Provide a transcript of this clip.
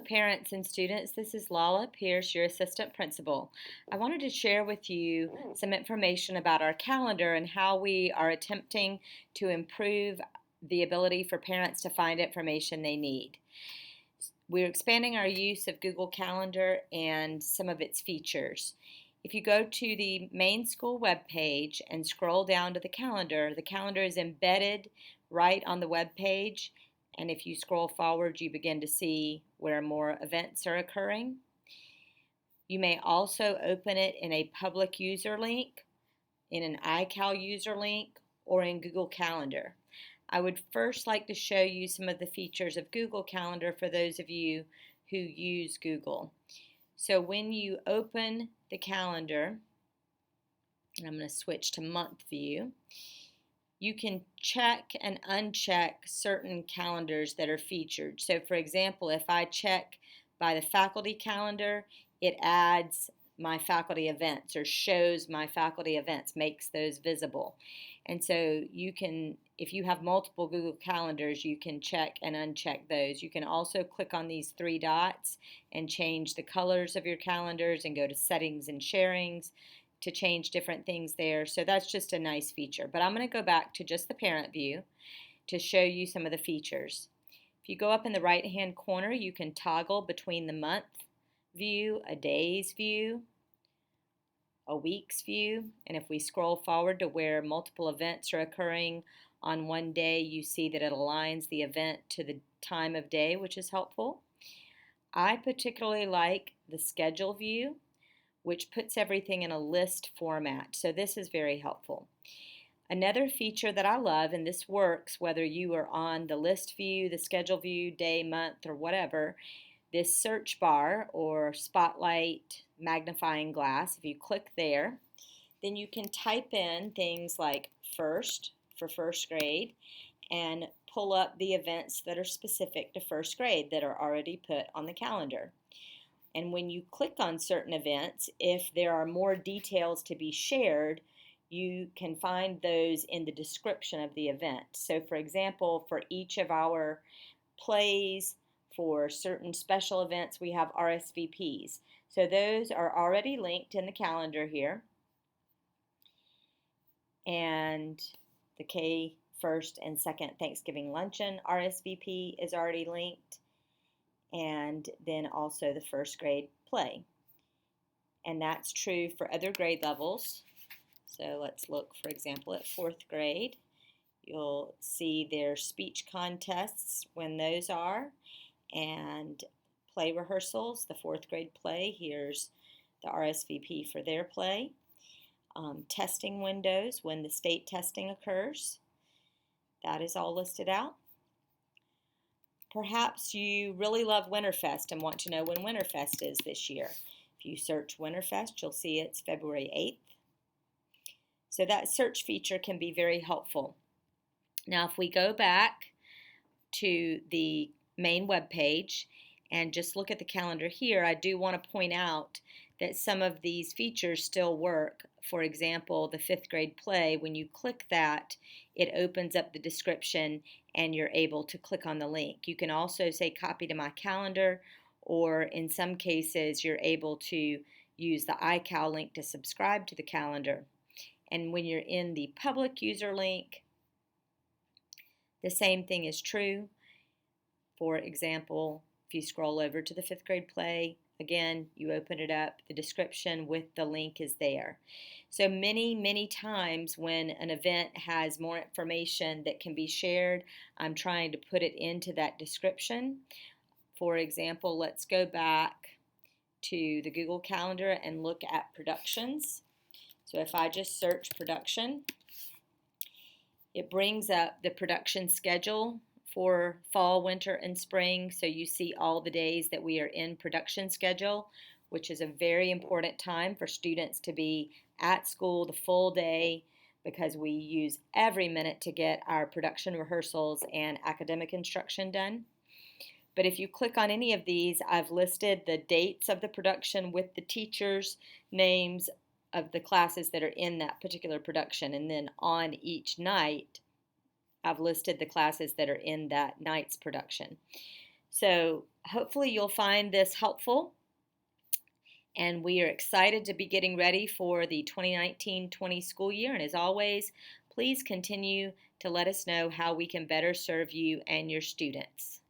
parents and students. This is Lala Pierce, your assistant principal. I wanted to share with you some information about our calendar and how we are attempting to improve the ability for parents to find information they need. We're expanding our use of Google Calendar and some of its features. If you go to the main school webpage and scroll down to the calendar is embedded right on the web page. And if you scroll forward, you begin to see where more events are occurring. You may also open it in a public user link, in an iCal user link, or in Google Calendar. I would first like to show you some of the features of Google Calendar for those of you who use Google. So when you open the calendar, and I'm going to switch to month view, you can check and uncheck certain calendars that are featured. So for example, if I check by the faculty calendar, it adds my faculty events or shows my faculty events, makes those visible. And so you can, if you have multiple Google calendars, you can check and uncheck those. You can also click on these three dots and change the colors of your calendars and go to settings and sharings to change different things there. So that's just a nice feature. But I'm going to go back to just the parent view to show you some of the features. If you go up in the right hand corner, you can toggle between the month view, a day's view, a week's view, and if we scroll forward to where multiple events are occurring on one day, you see that it aligns the event to the time of day, which is helpful. I particularly like the schedule view, which puts everything in a list format. So this is very helpful. Another feature that I love, and this works whether you are on the list view, the schedule view, day, month, or whatever, this search bar or spotlight magnifying glass, if you click there, then you can type in things like first for first grade and pull up the events that are specific to first grade that are already put on the calendar. And when you click on certain events, if there are more details to be shared, you can find those in the description of the event. So for example, for each of our plays, for certain special events, we have RSVPs. So those are already linked in the calendar here. And the K first and second Thanksgiving luncheon RSVP is already linked. And then also the first grade play. And that's true for other grade levels. So let's look, for example, at fourth grade. You'll see their speech contests when those are, and play rehearsals, the fourth grade play. Here's the RSVP for their play. Testing windows when the state testing occurs. That is all listed out. Perhaps you really love Winterfest and want to know when Winterfest is this year. If you search Winterfest, you'll see it's February 8th. So that search feature can be very helpful. Now if we go back to the main web page and just look at the calendar here, I do want to point out that some of these features still work. For example, the fifth grade play, when you click that, it opens up the description and you're able to click on the link. You can also say copy to my calendar, or in some cases you're able to use the iCal link to subscribe to the calendar. And when you're in the public user link, the same thing is true. For example, if you scroll over to the fifth grade play, again, you open it up, the description with the link is there. So many times when an event has more information that can be shared, I'm trying to put it into that description. For example, let's go back to the Google Calendar and look at productions. So if I just search production, it brings up the production schedule for fall, winter, and spring. So you see all the days that we are in production schedule, which is a very important time for students to be at school the full day, because we use every minute to get our production rehearsals and academic instruction done. But if you click on any of these, I've listed the dates of the production with the teachers' names of the classes that are in that particular production, and then on each night I've listed the classes that are in that night's production. So hopefully you'll find this helpful, and we are excited to be getting ready for the 2019-20 school year. And as always, please continue to let us know how we can better serve you and your students.